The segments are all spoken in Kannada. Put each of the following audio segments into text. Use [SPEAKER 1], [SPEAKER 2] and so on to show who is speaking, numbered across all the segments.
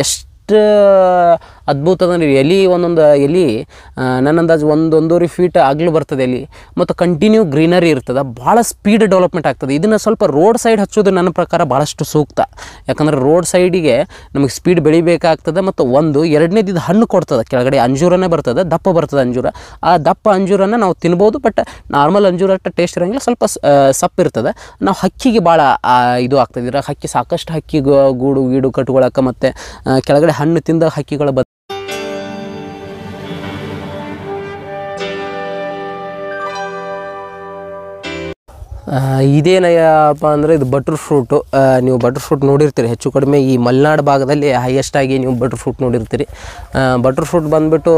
[SPEAKER 1] ಎಷ್ಟು ಅದ್ಭುತ ಅಂದರೆ ಎಲೆ ಒಂದೊಂದು ಎಲೆ ನನ್ನ ಅಂದಾಜು ಒಂದೂವರೆ ಫೀಟ್ ಆಗಲು ಬರ್ತದೆ ಎಲೆ ಮತ್ತು ಕಂಟಿನ್ಯೂ ಗ್ರೀನರಿ ಇರ್ತದೆ, ಭಾಳ ಸ್ಪೀಡ್ ಡೆವಲಪ್ಮೆಂಟ್ ಆಗ್ತದೆ. ಇದನ್ನು ಸ್ವಲ್ಪ ರೋಡ್ ಸೈಡ್ ಹಚ್ಚೋದು ನನ್ನ ಪ್ರಕಾರ ಭಾಳಷ್ಟು ಸೂಕ್ತ. ಯಾಕಂದರೆ ರೋಡ್ ಸೈಡಿಗೆ ನಮಗೆ ಸ್ಪೀಡ್ ಬೆಳಿಬೇಕಾಗ್ತದೆ ಮತ್ತು ಎರಡನೇದು ಇದು ಹಣ್ಣು ಕೊಡ್ತದೆ, ಕೆಳಗಡೆ ಅಂಜೂರನೇ ಬರ್ತದೆ, ದಪ್ಪ ಬರ್ತದೆ ಅಂಜೂರ. ಆ ದಪ್ಪ ಅಂಜೂರನ್ನು ನಾವು ತಿನ್ಬೋದು, ಬಟ್ ನಾರ್ಮಲ್ ಅಂಜೂರ ಅಷ್ಟು ಟೇಸ್ಟ್ ಇರೋಂಗಿಲ್ಲ, ಸ್ವಲ್ಪ ಸಪ್ಪಿರ್ತದೆ. ನಾವು ಹಕ್ಕಿಗೆ ಭಾಳ ಇದು ಆಗ್ತದೆ. ಇದ್ರಾಗ ಹಕ್ಕಿ ಸಾಕಷ್ಟು ಹಕ್ಕಿ ಗೂಡು ಗೀಡು ಕಟ್ಕೊಳಕ್ಕೆ ಮತ್ತು ಕೆಳಗಡೆ ಹಣ್ಣು ತಿಂದ ಹಕ್ಕಿಗಳ ಇದೇನಪ್ಪ ಅಂದರೆ ಇದು ಬಟರ್ ಫ್ರೂಟು. ನೀವು ಬಟರ್ ಫ್ರೂಟ್ ನೋಡಿರ್ತೀರಿ, ಹೆಚ್ಚು ಕಡಿಮೆ ಈ ಮಲೆನಾಡು ಭಾಗದಲ್ಲಿ ಹೈಯೆಸ್ಟಾಗಿ ನೀವು ಬಟರ್ ಫ್ರೂಟ್ ನೋಡಿರ್ತೀರಿ. ಬಟರ್ ಫ್ರೂಟ್ ಬಂದುಬಿಟ್ಟು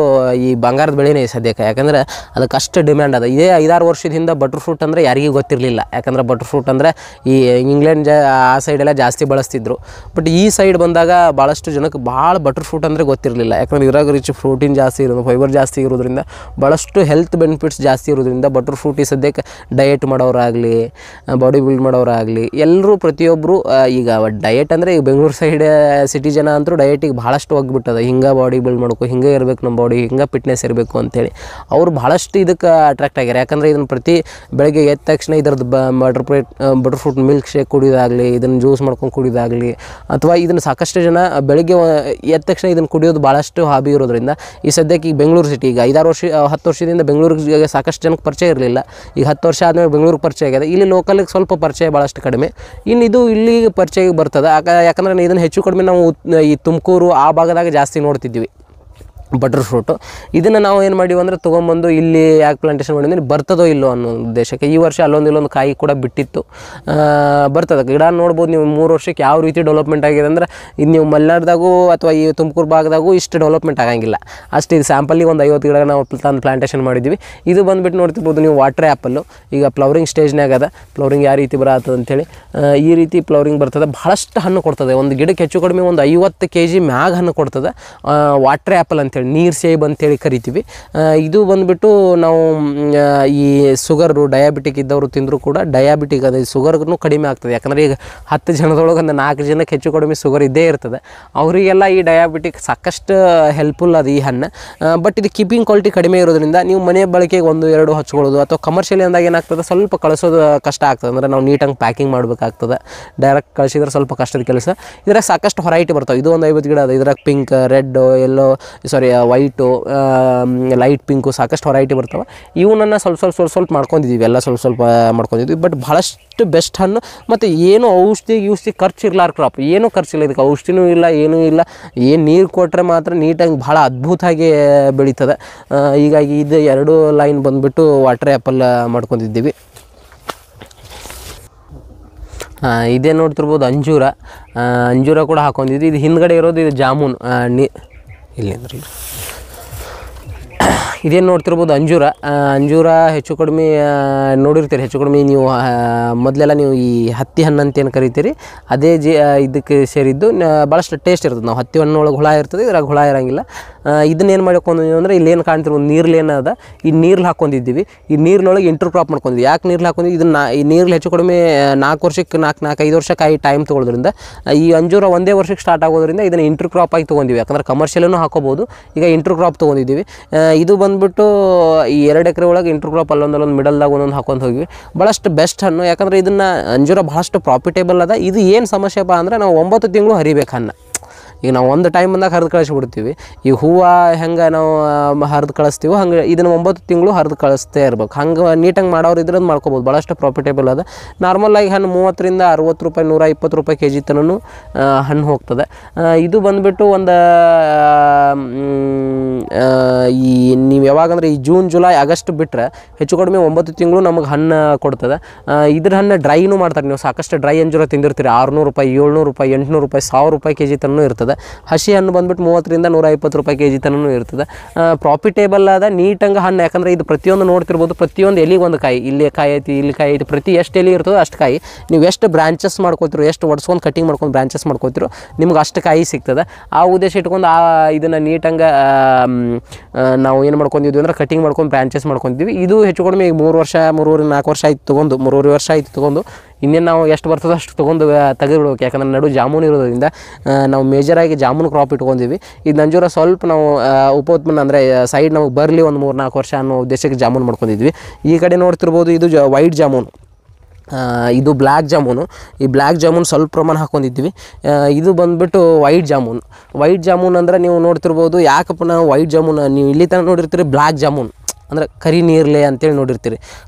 [SPEAKER 1] ಈ ಬಂಗಾರದ ಬೆಳೆನೇ ಸದ್ಯಕ್ಕೆ, ಯಾಕಂದರೆ ಅದಕ್ಕೆ ಅಷ್ಟು ಡಿಮ್ಯಾಂಡ್ ಅದ. ಇದೇ 5-6 ವರ್ಷದ ಹಿಂದೆ ಬಟರ್ ಫ್ರೂಟ್ ಅಂದರೆ ಯಾರಿಗೂ ಗೊತ್ತಿರಲಿಲ್ಲ, ಯಾಕಂದರೆ ಬಟರ್ ಫ್ರೂಟ್ ಅಂದರೆ ಈ ಇಂಗ್ಲೆಂಡ್ ಆ ಸೈಡೆಲ್ಲ ಜಾಸ್ತಿ ಬಳಸ್ತಿದ್ರು. ಬಟ್ ಈ ಸೈಡ್ ಬಂದಾಗ ಭಾಳಷ್ಟು ಜನಕ್ಕೆ ಭಾಳ ಬಟರ್ ಫ್ರೂಟ್ ಅಂದರೆ ಗೊತ್ತಿರಲಿಲ್ಲ, ಯಾಕಂದರೆ ಇದ್ರಾಗ ರಿಚ್ ಪ್ರೋಟೀನ್ ಜಾಸ್ತಿ ಇರೋದು, ಫೈಬರ್ ಜಾಸ್ತಿ ಇರೋದ್ರಿಂದ, ಭಾಳಷ್ಟು ಹೆಲ್ತ್ ಬೆನಿಫಿಟ್ಸ್ ಜಾಸ್ತಿ ಇರೋದ್ರಿಂದ ಬಟರ್ ಫ್ರೂಟ್ ಈ ಸದ್ಯಕ್ಕೆ ಡಯಟ್ ಮಾಡೋರಾಗಲಿ, ಬಾಡಿ ಬಿಲ್ಡ್ ಮಾಡೋರಾಗಲಿ ಎಲ್ಲರೂ ಪ್ರತಿಯೊಬ್ಬರು ಈಗ ಡಯಟ್ ಅಂದರೆ ಈಗ ಬೆಂಗಳೂರು ಸೈಡ್ ಸಿಟಿ ಜನ ಅಂತೂ ಡಯಟಿಗೆ ಭಾಳಷ್ಟು ಹೋಗ್ಬಿಟ್ಟದ. ಹಿಂಗೆ ಬಾಡಿ ಬಿಲ್ಡ್ ಮಾಡ್ಕೊ, ಹಿಂಗೆ ಇರಬೇಕು ನಮ್ಮ ಬಾಡಿ, ಹಿಂಗೆ ಫಿಟ್ನೆಸ್ ಇರಬೇಕು ಅಂತೇಳಿ ಅವ್ರು ಭಾಳಷ್ಟು ಇದಕ್ಕೆ ಅಟ್ರಾಕ್ಟ್ ಆಗ್ಯಾರ. ಯಾಕಂದರೆ ಇದನ್ನು ಪ್ರತಿ ಬೆಳಗ್ಗೆ ಎದ್ದ ತಕ್ಷಣ ಇದ್ರದ್ದು ಬಟರ್ ಫ್ರೂಟ್ ಮಿಲ್ಕ್ ಶೇಕ್ ಕುಡಿಯೋದಾಗಲಿ, ಇದನ್ನು ಜ್ಯೂಸ್ ಮಾಡ್ಕೊಂಡು ಕುಡಿಯೋದಾಗಲಿ, ಅಥವಾ ಇದನ್ನು ಸಾಕಷ್ಟು ಜನ ಬೆಳಗ್ಗೆ ಎದ್ದ ತಕ್ಷಣ ಇದನ್ನು ಕುಡಿಯೋದು ಭಾಳಷ್ಟು ಹಾಬಿ ಇರೋದ್ರಿಂದ ಈ ಸದ್ಯಕ್ಕೆ ಈಗ ಬೆಂಗಳೂರು ಸಿಟಿ ಈಗ 10 ವರ್ಷದಿಂದ ಬೆಂಗಳೂರಿಗೆ ಸಾಕಷ್ಟು ಜನಕ್ಕೆ ಪರಿಚಯ ಇರಲಿಲ್ಲ. ಈಗ 10 ವರ್ಷ ಆದಮೇಲೆ ಬೆಂಗಳೂರಿಗೆ ಪರಿಚಯ ಆಗಿದೆ. ಇಲ್ಲಿ ಲೋಕಲಿಗೆ ಸ್ವಲ್ಪ ಪರಿಚಯ ಭಾಳಷ್ಟು ಕಡಿಮೆ. ಇನ್ನು ಇದು ಇಲ್ಲಿ ಪರಿಚಯ ಬರ್ತದೆ. ಯಾಕಂದರೆ ಇದನ್ನು ಹೆಚ್ಚು ಕಡಿಮೆ ನಾವು ಈ ತುಮಕೂರು ಆ ಭಾಗದಾಗ ಜಾಸ್ತಿ ನೋಡ್ತಿದ್ವಿ ಬಟರ್ ಫ್ರೂಟು. ಇದನ್ನು ನಾವು ಏನು ಮಾಡಿವಿ ಅಂದರೆ ತೊಗೊಂಬಂದು ಇಲ್ಲಿ ಯಾಕೆ ಪ್ಲಾಂಟೇಶನ್ ಮಾಡಿದ್ರೆ ಬರ್ತದೋ ಇಲ್ಲೋ ಅನ್ನೋ ಉದ್ದೇಶಕ್ಕೆ. ಈ ವರ್ಷ ಅಲ್ಲೊಂದು ಕಾಯಿ ಕೂಡ ಬಿಟ್ಟಿತ್ತು, ಬರ್ತದೆ ಗಿಡ ನೋಡ್ಬೋದು ನೀವು. 3 ವರ್ಷಕ್ಕೆ ಯಾವ ರೀತಿ ಡೆವಲಪ್ಮೆಂಟ್ ಆಗಿದೆ ಅಂದರೆ ಇದು ನೀವು ಮಲೆನಾಡ್ದಾಗೂ ಅಥವಾ ಈ ತುಮಕೂರು ಭಾಗದಾಗೂ ಇಷ್ಟು ಡೆವಲಪ್ಮೆಂಟ್ ಆಗಂಗಿಲ್ಲ. ಅಷ್ಟು ಇದು ಸ್ಯಾಂಪಲ್ಲಿಗೆ ಒಂದು 50 ಗಿಡ ನಾವು ತಂದು ಪ್ಲಾಂಟೇಶನ್ ಮಾಡಿದ್ವಿ. ಇದು ಬಂದುಬಿಟ್ಟು ನೋಡ್ತಿರ್ಬೋದು ನೀವು ವಾಟರ್ ಆ್ಯಪಲ್ಲು. ಈಗ ಫ್ಲವರಿಂಗ್ ಸ್ಟೇಜ್ನಾಗ ಅದ, ಫ್ಲವರಿಂಗ್ ಯಾವ ರೀತಿ ಬರತ್ತದ ಅಂಥೇಳಿ ಈ ರೀತಿ ಫ್ಲವರಿಂಗ್ ಬರ್ತದೆ. ಭಾಳಷ್ಟು ಹಣ್ಣು ಕೊಡ್ತದೆ. ಒಂದು ಗಿಡಕ್ಕೆ ಹೆಚ್ಚು ಕಡಿಮೆ ಒಂದು 50 kg ಮ್ಯಾಗ ಹಣ್ಣು ಕೊಡ್ತದೆ. ವಾಟರ್ ಆ್ಯಪಲ್ ಅಂತೇಳಿ, ನೀರು ಸೇಬ್ ಅಂತೇಳಿ ಕರಿತೀವಿ. ಇದು ಬಂದುಬಿಟ್ಟು ನಾವು ಈ ಶುಗರು ಡಯಾಬಿಟಿಕ್ ಇದ್ದವರು ತಿಂದರೂ ಕೂಡ ಡಯಾಬಿಟಿಕ್ ಅದು ಶುಗರ್ಗೂ ಕಡಿಮೆ ಆಗ್ತದೆ. ಯಾಕಂದರೆ ಈಗ 10 ಜನದೊಳಗೆ ಒಂದು 4 ಜನಕ್ಕೆ ಹೆಚ್ಚು ಕಡಿಮೆ ಶುಗರ್ ಇದ್ದೇ ಇರ್ತದೆ. ಅವರಿಗೆಲ್ಲ ಈ ಡಯಾಬಿಟಿಕ್ ಸಾಕಷ್ಟು ಹೆಲ್ಪ್ಫುಲ್ ಅದು ಈ ಹಣ್ಣು. ಬಟ್ ಇದು ಕೀಪಿಂಗ್ ಕ್ವಾಲಿಟಿ ಕಡಿಮೆ ಇರೋದ್ರಿಂದ ನೀವು ಮನೆ ಬಳಕೆಗೆ 1-2 ಹಚ್ಕೊಳ್ಳೋದು, ಅಥವಾ ಕಮರ್ಷಿಯಲಿ ಅಂದಾಗ ಏನಾಗ್ತದೆ ಸ್ವಲ್ಪ ಕಳಿಸೋದು ಕಷ್ಟ ಆಗ್ತದೆ. ಅಂದರೆ ನಾವು ನೀಟಾಗಿ ಪ್ಯಾಕಿಂಗ್ ಮಾಡಬೇಕಾಗ್ತದೆ. ಡೈರೆಕ್ಟ್ ಕಳಿಸಿದ್ರೆ ಸ್ವಲ್ಪ ಕಷ್ಟದ ಕೆಲಸ. ಇದ್ರಾಗ ಸಾಕಷ್ಟು ಹೊರೈಟಿ ಬರ್ತಾವೆ. ಇದು ಒಂದು 50 ಗಿಡ ಅದ. ಇದ್ರಾಗ ಪಿಂಕ್, ರೆಡ್, ಎಲ್ಲೋ, ವೈಟು, ಲೈಟ್ ಪಿಂಕು ಸಾಕಷ್ಟು ಹೊರೈಟಿ ಬರ್ತಾವೆ. ಇವನನ್ನು ಸ್ವಲ್ಪ ಮಾಡ್ಕೊಂಡಿದ್ದೀವಿ, ಎಲ್ಲ ಸ್ವಲ್ಪ ಮಾಡ್ಕೊಂಡಿದ್ವಿ. ಬಟ್ ಭಾಳಷ್ಟು ಬೆಸ್ಟ್ ಹಣ್ಣು. ಮತ್ತು ಏನು ಔಷಧಿ ಖರ್ಚು ಇರ್ಲಾರ ಕ್ರಾಪ್, ಏನೂ ಖರ್ಚಿಲ್ಲ ಇದಕ್ಕೆ. ಔಷಧಿನೂ ಇಲ್ಲ, ಏನೂ ಇಲ್ಲ. ಏನು ನೀರು ಕೊಟ್ಟರೆ ಮಾತ್ರ ನೀಟಾಗಿ ಭಾಳ ಅದ್ಭುತವಾಗಿ ಬೆಳೀತದೆ. ಹೀಗಾಗಿ ಇದು 2 ಲೈನ್ ಬಂದುಬಿಟ್ಟು ವಾಟರ್ ಆ್ಯಪಲ್ ಮಾಡ್ಕೊಂಡಿದ್ದೀವಿ. ಇದೇ ನೋಡ್ತಿರ್ಬೋದು ಅಂಜೂರ ಕೂಡ ಹಾಕೊಂಡಿದ್ವಿ. ಇದು ಹಿಂದ್ಗಡೆ ಇರೋದು ಇದು ಜಾಮೂನ್ ಇಲ್ಲಿ ಅಂದ್ರೆ ಇದೇನು ನೋಡ್ತಿರ್ಬೋದು ಅಂಜೂರ ಹೆಚ್ಚು ಕಡಿಮೆ ನೋಡಿರ್ತೀರಿ. ಹೆಚ್ಚು ಕಡಿಮೆ ನೀವು ಮೊದಲೆಲ್ಲ ನೀವು ಈ ಹತ್ತಿ ಹಣ್ಣು ಅಂತೇನು ಕರಿತೀರಿ ಅದೇ ಇದಕ್ಕೆ ಸೇರಿದ್ದು ಭಾಳಷ್ಟು ಟೇಸ್ಟ್ ಇರ್ತದೆ. ನಾವು ಹತ್ತಿ ಹಣ್ಣೊಳಗೆ ಹುಳ ಇರ್ತದೆ, ಇದ್ರಾಗ ಹುಳ ಇರೋಂಗಿಲ್ಲ. ಇದನ್ನೇನು ಮಾಡ್ಕೊಂಡಿದ್ದೀವಿ ಅಂದರೆ ಇಲ್ಲೇನು ಕಾಣ್ತಿರ್ಬೋದು ನೀರ್ಲೇನು ಅದ, ಈ ನೀರ್ಲಿ ಹಾಕ್ಕೊಂಡಿದ್ದೀವಿ. ಈ ನೀರಿನೊಳಗೆ ಇಂಟರ್ ಕ್ರಾಪ್ ಮಾಡ್ಕೊಂಡಿದ್ವಿ. ಯಾಕೆ ನೀರ್ಲಿ ಹಾಕೊಂಡಿದ್ವಿ, ಇದನ್ನು ಈ ನೀರ್ಲಿ ಹೆಚ್ಚು ಕಡಿಮೆ 4 ವರ್ಷಕ್ಕೆ 4-5 ವರ್ಷ ಕಾಯಿ ಟೈಮ್ ತೊಗೊಳೋದ್ರಿಂದ ಈ ಅಂಜೂರ 1 ವರ್ಷಕ್ಕೆ ಸ್ಟಾರ್ಟ್ ಆಗೋದ್ರಿಂದ ಇದನ್ನು ಇಂಟರ್ ಕ್ರಾಪ್ ಆಗಿ ತೊಗೊಂಡಿವಿ. ಯಾಕಂದ್ರೆ ಕಮರ್ಷಿಯಲೂ ಹಾಕೋಬೋದು. ಈಗ ಇಂಟರ್ ಕ್ರಾಪ್ ತೊಗೊಂಡಿದ್ದೀವಿ. ಇದು ಬಂದುಬಿಟ್ಟು ಈ 2 ಎಕರೆ ಒಳಗೆ ಇಂಟರ್ ಕ್ರಾಪ್ ಅಲ್ಲೊಂದಲ್ಲೊಂದು ಮಿಡಲ್ದಾಗ ಒಂದೊಂದು ಹಾಕೊಂಡು ಹೋಗಿವಿ. ಭಾಳಷ್ಟು ಬೆಸ್ಟ್ ಹಣ್ಣು. ಯಾಕಂದರೆ ಇದನ್ನು ಅಂಜೂರ ಭಾಳಷ್ಟು ಪ್ರಾಫಿಟೇಬಲ್ ಅದ. ಇದು ಏನು ಸಮಸ್ಯೆಪ್ಪ ಅಂದರೆ ನಾವು 9 ತಿಂಗಳು ಹರಿಬೇಕು ಹಣ್ಣು. ಈಗ ನಾವು ಒಂದು ಟೈಮ್ ಬಂದಾಗ ಹರಿದು ಕಳಿಸ್ಬಿಡ್ತೀವಿ. ಈ ಹೂವು ಹೆಂಗೆ ನಾವು ಹರಿದು ಕಳಿಸ್ತೀವೋ ಹಂಗೆ ಇದನ್ನು 9 ತಿಂಗಳು ಹರಿದು ಕಳಿಸ್ತೇ ಇರ್ಬೇಕು. ಹಂಗೆ ನೀಟಾಗಿ ಮಾಡೋರು ಇದ್ರದ್ದು ಮಾಡ್ಕೋಬೋದು. ಭಾಳಷ್ಟು ಪ್ರಾಫಿಟೇಬಲ್ ಅದ. ನಾರ್ಮಲಾಗಿ ಹಣ್ಣು 30ರಿಂದ 60 ರೂಪಾಯಿ, 120 ರೂಪಾಯಿ kg ತನೂ ಹಣ್ಣು ಹೋಗ್ತದೆ. ಇದು ಬಂದುಬಿಟ್ಟು ಒಂದು ಈ ನೀವು ಯಾವಾಗಂದ್ರೆ ಈ ಜೂನ್, ಜುಲೈ, ಆಗಸ್ಟ್ ಬಿಟ್ಟರೆ ಹೆಚ್ಚು ಕಡಿಮೆ 9 ತಿಂಗಳು ನಮಗೆ ಹಣ್ಣು ಕೊಡ್ತದೆ. ಇದ್ರ ಹಣ್ಣು ಡ್ರೈನೂ ಮಾಡ್ತಾರೆ. ನೀವು ಸಾಕಷ್ಟು ಡ್ರೈ ಅಂಜೂರ ತಿಂದಿರ್ತೀರಿ. 600 ರೂಪಾಯಿ, 700 ರೂಪಾಯಿ, 800 ರೂಪಾಯಿ, 1000 ರೂಪಾಯಿ kg ತನೂ ಇರ್ತದೆ. ಹಸಿ ಹಣ್ಣು ಬಂದುಬಿಟ್ಟು 30ರಿಂದ 120 ರೂಪಾಯಿ kg ತನೂ ಇರ್ತದೆ. ಪ್ರಾಫಿಟೇಬಲ್ ಆದ ನೀಟಂಗೆ ಹಣ್ಣು. ಯಾಕಂದರೆ ಇದು ಪ್ರತಿಯೊಂದು ನೋಡ್ತಿರ್ಬೋದು, ಪ್ರತಿಯೊಂದು ಎಲೆಗೆ ಒಂದು ಕಾಯಿ. ಇಲ್ಲಿ ಕಾಯಿ ಐತಿ, ಇಲ್ಲಿ ಕಾಯಿ ಐತಿ. ಪ್ರತಿ ಎಷ್ಟು ಎಲೆ ಇರ್ತದೋ ಅಷ್ಟು ಕಾಯಿ. ನೀವು ಎಷ್ಟು ಬ್ರಾಂಚಸ್ ಮಾಡ್ಕೋತಿರೋ, ಎಷ್ಟು ಒಡ್ಸ್ಕೊಂಡು ಕಟಿಂಗ್ ಮಾಡ್ಕೊಂಡು ಬ್ರಾಂಚಸ್ ಮಾಡ್ಕೋತಿರೋ ನಿಮ್ಗೆ ಅಷ್ಟು ಕಾಯಿ ಸಿಗ್ತದೆ. ಆ ಉದ್ದೇಶ ಇಟ್ಕೊಂಡು ಇದನ್ನು ನೀಟಂಗೆ ನಾವು ಏನು ಮಾಡ್ಕೊಂಡಿದ್ವಿ ಅಂದ್ರೆ ಕಟಿಂಗ್ ಮಾಡ್ಕೊಂಡು ಬ್ರಾಂಚಸ್ ಮಾಡ್ಕೊಂಡಿದ್ವಿ. ಇದು ಹೆಚ್ಚು ಕಡಿಮೆ ಈಗ 3 ವರ್ಷ, 3.5-4 ವರ್ಷ ಆಯ್ತು ತೊಗೊಂಡು, 3.5 ವರ್ಷ ಆಯ್ತು ತೊಗೊಂಡು. ಇನ್ನೇನು ನಾವು ಎಷ್ಟು ಬರ್ತದೋ ಅಷ್ಟು ತೊಗೊಂಡು ತೆಗೆದುಬಿಡ್ಬೇಕು. ಯಾಕಂದ್ರೆ ನಡು ಜಾಮೂನು ಇರೋದ್ರಿಂದ ನಾವು ಮೇಜರಾಗಿ ಜಾಮೂನು ಕ್ರಾಪ್ ಇಟ್ಕೊಂಡಿವಿ. ಇದು ನಂಜೂರ ಸ್ವಲ್ಪ ನಾವು ಉಪೋತ್ಪನ್ನ ಅಂದರೆ ಸೈಡ್ ನಮಗೆ ಬರಲಿ ಒಂದು 3-4 ವರ್ಷ ಅನ್ನೋ ಉದ್ದೇಶಕ್ಕೆ ಜಾಮೂನು ಮಾಡ್ಕೊಂಡಿದ್ವಿ. ಈ ಕಡೆ ನೋಡ್ತಿರ್ಬೋದು ಇದು ವೈಟ್ ಜಾಮೂನು, ಇದು ಬ್ಲ್ಯಾಕ್ ಜಾಮೂನು. ಈ ಬ್ಲ್ಯಾಕ್ ಜಾಮೂನು ಸ್ವಲ್ಪ ಪ್ರಮಾಣ ಹಾಕ್ಕೊಂಡಿದ್ವಿ. ಇದು ಬಂದುಬಿಟ್ಟು ವೈಟ್ ಜಾಮೂನು ಅಂದರೆ ನೀವು ನೋಡ್ತಿರ್ಬೋದು. ಯಾಕಪ್ಪ ನಾವು ವೈಟ್ ಜಾಮೂನು ನೀವು ಇಲ್ಲಿ ತನಕ ನೋಡಿರ್ತೀರಿ ಬ್ಲ್ಯಾಕ್ ಜಾಮೂನು ಅಂದರೆ ಕರಿ ನೀರ್ಲೆ ಅಂತೇಳಿ ನೋಡಿರ್ತೀರಿ.